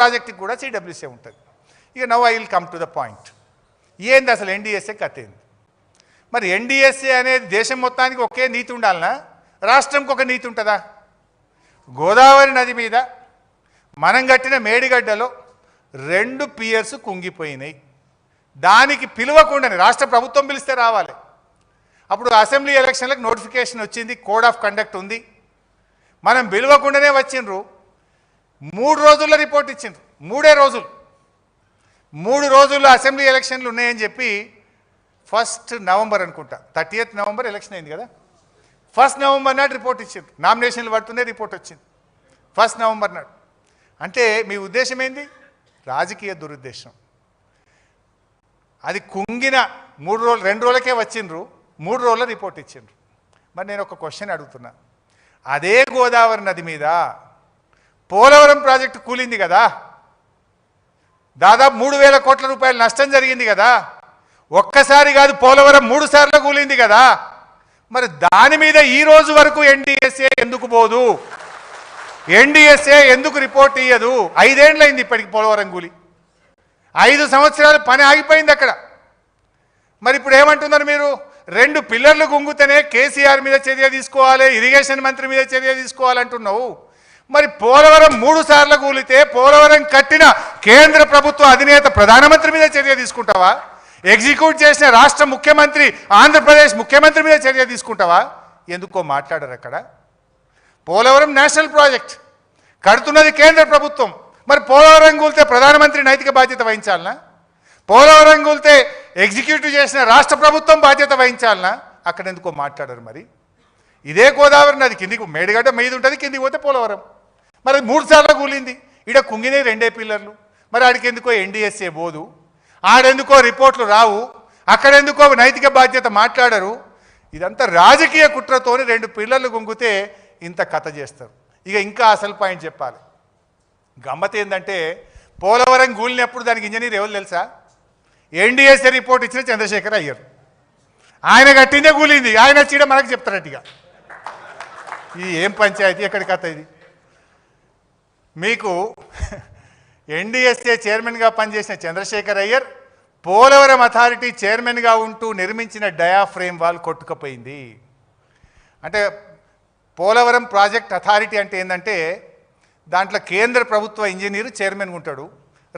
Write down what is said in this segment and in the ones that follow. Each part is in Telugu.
ప్రాజెక్టుకి కూడా సిడబ్ల్యూసీ ఉంటుంది. ఇక now I will come to the point. ఏంది అసలు ఎన్డీఎస్ఏ కథ ఏంది? మరి ఎన్డీఎస్ఏ అనేది దేశం మొత్తానికి ఒకే నీతి ఉండాలనా, రాష్ట్రంకి ఒక నీతి ఉంటుందా? గోదావరి నది మీద మనం కట్టిన మేడిగడ్డలో 2 పియర్స్ కుంగిపోయినాయి. దానికి పిలవకుండానే రాష్ట్ర ప్రభుత్వం పిలిస్తే రావాలి. అప్పుడు అసెంబ్లీ ఎలక్షన్లకు నోటిఫికేషన్ వచ్చింది, కోడ్ ఆఫ్ కండక్ట్ ఉంది. మనం పిలవకుండానే వచ్చిండ్రు. 3 రోజుల్లో రిపోర్ట్ ఇచ్చిండ్రు. 3 రోజుల్లో అసెంబ్లీ ఎలక్షన్లు ఉన్నాయని చెప్పి 1 నవంబర్ అనుకుంటా, 30th నవంబర్ ఎలక్షన్ అయింది కదా, 1 నవంబర్ నాడు రిపోర్ట్ ఇచ్చిండ్రు. నామినేషన్లు పడుతూనే రిపోర్ట్ వచ్చింది 1 నవంబర్ నాడు. అంటే మీ ఉద్దేశం ఏంది? రాజకీయ దురుద్దేశం. అది కుంగిన 2 రోజులకే వచ్చిండ్రు, 3 రోజుల రిపోర్ట్ ఇచ్చిండ్రు. మరి నేను ఒక క్వశ్చన్ అడుగుతున్నా, అదే గోదావరి నది మీద పోలవరం ప్రాజెక్టు కూలింది కదా, దాదాపు 3,000 కోట్ల రూపాయలు నష్టం జరిగింది కదా, ఒక్కసారి కాదు పోలవరం 3 సార్లు కూలింది కదా. మరి దాని మీద ఈ రోజు వరకు ఎన్డీఎస్ఏ ఎందుకు పోదు? ఎన్డీఎస్ఏ ఎందుకు రిపోర్ట్ ఇయ్యదు? 5 ఏళ్ళైంది ఇప్పటికి పోలవరం కూలి, 5 సంవత్సరాలు పని ఆగిపోయింది అక్కడ. మరి ఇప్పుడు ఏమంటున్నారు మీరు? 2 పిల్లర్లు గుంగుతేనే కేసీఆర్ మీద చర్య తీసుకోవాలి, ఇరిగేషన్ మంత్రి మీద చర్య తీసుకోవాలంటున్నావు. మరి పోలవరం 3 సార్లు కూలితే పోలవరం కట్టిన కేంద్ర ప్రభుత్వ అధినేత ప్రధానమంత్రి మీద చర్య తీసుకుంటావా? ఎగ్జిక్యూట్ చేసిన రాష్ట్ర ముఖ్యమంత్రి, ఆంధ్రప్రదేశ్ ముఖ్యమంత్రి మీద చర్య తీసుకుంటావా? ఎందుకో మాట్లాడరు అక్కడ. పోలవరం నేషనల్ ప్రాజెక్ట్, కడుతున్నది కేంద్ర ప్రభుత్వం. మరి పోలవరం కూలితే ప్రధానమంత్రి నైతిక బాధ్యత వహించాలనా? పోలవరం కూలితే ఎగ్జిక్యూటివ్ చేసిన రాష్ట్ర ప్రభుత్వం బాధ్యత వహించాలనా? అక్కడ ఎందుకో మాట్లాడరు. మరి ఇదే గోదావరి నది కిందికి మేడిగడ్డ మీద ఉంటుంది, కిందికి పోతే పోలవరం. మరి 3 సార్లు కూలింది, ఈడ కుంగినాయి 2 పిల్లర్లు. మరి ఆడికి ఎందుకో ఎన్డీఎస్ఏ పోదు, ఆడెందుకో రిపోర్ట్లు రావు, అక్కడెందుకో నైతిక బాధ్యత మాట్లాడరు. ఇదంతా రాజకీయ కుట్రతోని 2 పిల్లర్లు గుంగితే ఇంత కథ చేస్తారు. ఇక ఇంకా అసలు పాయింట్ చెప్పాలి. గమ్మత్ ఏంటంటే పోలవరం కూలినప్పుడు దానికి ఇంజనీర్ ఎవరు తెలుసా? ఎన్డీఎస్ఏ రిపోర్ట్ ఇచ్చిన చంద్రశేఖర్ అయ్యర్. ఆయన కట్టిందే కూలింది, ఆయన వచ్చి మనకు చెప్తారట్టుగా. ఇది ఏం పంచాయతీ, ఎక్కడి కథ ఇది? మీకు ఎన్డీఎస్ఏ చైర్మన్గా పనిచేసిన చంద్రశేఖర్ అయ్యర్ పోలవరం అథారిటీ చైర్మన్గా ఉంటూ నిర్మించిన డయాఫ్రేమ్ వాల్ కొట్టుకుపోయింది. అంటే పోలవరం ప్రాజెక్ట్ అథారిటీ అంటే ఏంటంటే దాంట్లో కేంద్ర ప్రభుత్వ ఇంజనీరు చైర్మన్గా ఉంటాడు,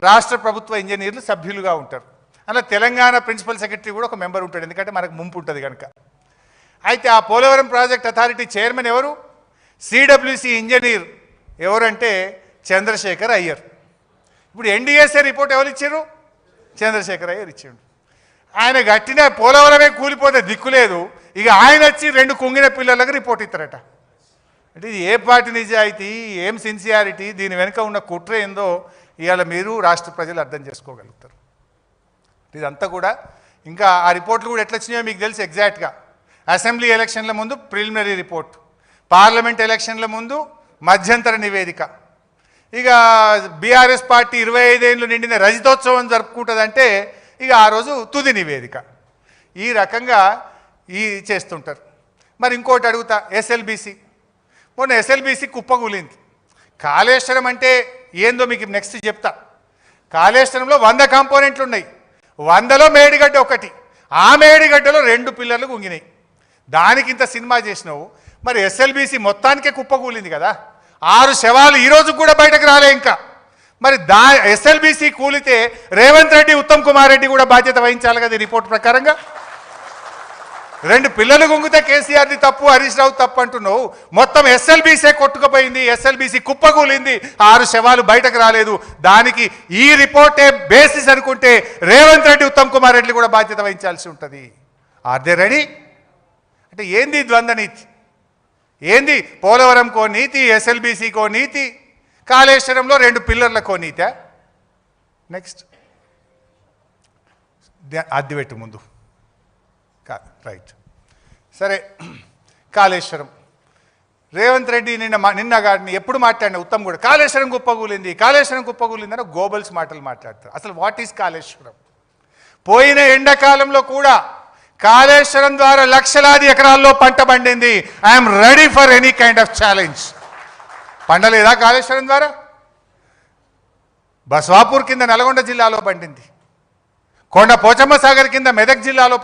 రాష్ట్ర ప్రభుత్వ ఇంజనీర్లు సభ్యులుగా ఉంటారు. అలా తెలంగాణ ప్రిన్సిపల్ సెక్రటరీ కూడా ఒక మెంబర్ ఉంటాడు, ఎందుకంటే మనకు ముంపు ఉంటుంది కనుక. అయితే ఆ పోలవరం ప్రాజెక్ట్ అథారిటీ చైర్మన్ ఎవరు? సిడబ్ల్యూసి ఇంజనీర్ ఎవరంటే చంద్రశేఖర్ అయ్యర్. ఇప్పుడు ఎన్డీఎస్ఏ రిపోర్ట్ ఎవరు ఇచ్చారు? చంద్రశేఖర్ అయ్యర్ ఇచ్చాడు. ఆయన కట్టిన పోలవరమే కూలిపోతే దిక్కులేదు, ఇక ఆయన వచ్చి 2 కుంగిన పిల్లలకు రిపోర్ట్ ఇస్తారట. అంటే ఇది ఏ పార్టీ నిజాయితీ, ఏం సిన్సియారిటీ, దీని వెనుక ఉన్న కుట్ర ఏందో ఇవాళ మీరు రాష్ట్ర ప్రజలు అర్థం చేసుకోగలుగుతారు. ఇదంతా కూడా ఇంకా ఆ రిపోర్ట్లు కూడా ఎట్లా వచ్చినాయో మీకు తెలుసు ఎగ్జాక్ట్గా. అసెంబ్లీ ఎలక్షన్ల ముందు ప్రిలిమినరీ రిపోర్ట్, పార్లమెంట్ ఎలక్షన్ల ముందు మధ్యంతర నివేదిక. ఇక బీఆర్ఎస్ పార్టీ 25 ఏళ్ళు నిండిన రజతోత్సవం జరుపుకుంటుందంటే ఇక ఆ రోజు తుది నివేదిక. ఈ రకంగా చేస్తుంటారు. మరి ఇంకోటి అడుగుతా, ఎస్ఎల్బీసీ. మొన్న ఎస్ఎల్బీసీ కుప్పకూలింది. కాళేశ్వరం అంటే ఏందో మీకు నెక్స్ట్ చెప్తా. కాళేశ్వరంలో 100 కాంపోనెంట్లు ఉన్నాయి, 100లో మేడిగడ్డ ఒకటి. ఆ మేడిగడ్డలో 2 పిల్లర్లు కుంగినాయి. దానికి ఇంత సినిమా చేసినావు. మరి ఎస్ఎల్బీసీ మొత్తానికే కుప్పకూలింది కదా, 6 శవాలు ఈరోజు కూడా బయటకు రాలే ఇంకా. మరి ఎస్ఎల్బీసీ కూలితే రేవంత్ రెడ్డి, ఉత్తమ్ కుమార్ రెడ్డి కూడా బాధ్యత వహించాలి కదా రిపోర్ట్ ప్రకారంగా. 2 పిల్లలు గుంగితే కేసీఆర్ది తప్పు, హరీష్ రావు తప్పు అంటున్నావు. మొత్తం ఎస్ఎల్బీసీ కొట్టుకుపోయింది, ఎస్ఎల్బీసీ కుప్పకూలింది, 6 శవాలు బయటకు రాలేదు. దానికి ఈ రిపోర్టే బేసిస్ అనుకుంటే రేవంత్ రెడ్డి, ఉత్తమ్ కుమార్ రెడ్డి కూడా బాధ్యత వహించాల్సి ఉంటుంది. Are they ready? అంటే ఏంది ద్వంద్వ నీతి? ఏంది పోలవరంకో నీతి, ఎస్ఎల్బీసీకో నీతి, కాళేశ్వరంలో 2 పిల్లర్లకో నీతా? నెక్స్ట్ అద్దె పెట్టు ముందు కాదు, రైట్, సరే. కాళేశ్వరం రేవంత్ రెడ్డి నిన్న గారిని ఎప్పుడు మాట్లాడినా, ఉత్తమ్ కూడా కాళేశ్వరం కుప్పకూలింది, కాళేశ్వరం కుప్పకూలిందని గోబల్స్ మాటలు మాట్లాడతారు. అసలు వాట్ ఈజ్ కాళేశ్వరం? పోయిన ఎండాకాలంలో కూడా కాళేశ్వరం ద్వారా లక్షలాది ఎకరాల్లో పంట పండింది. I'm ready for any kind of challenge. పండలేదా కాళేశ్వరం ద్వారా? బస్వాపూర్ కింద నల్గొండ జిల్లాలో పండింది, కొండ పోచమ్మ సాగర్ కింద మెదక్ జిల్లాలో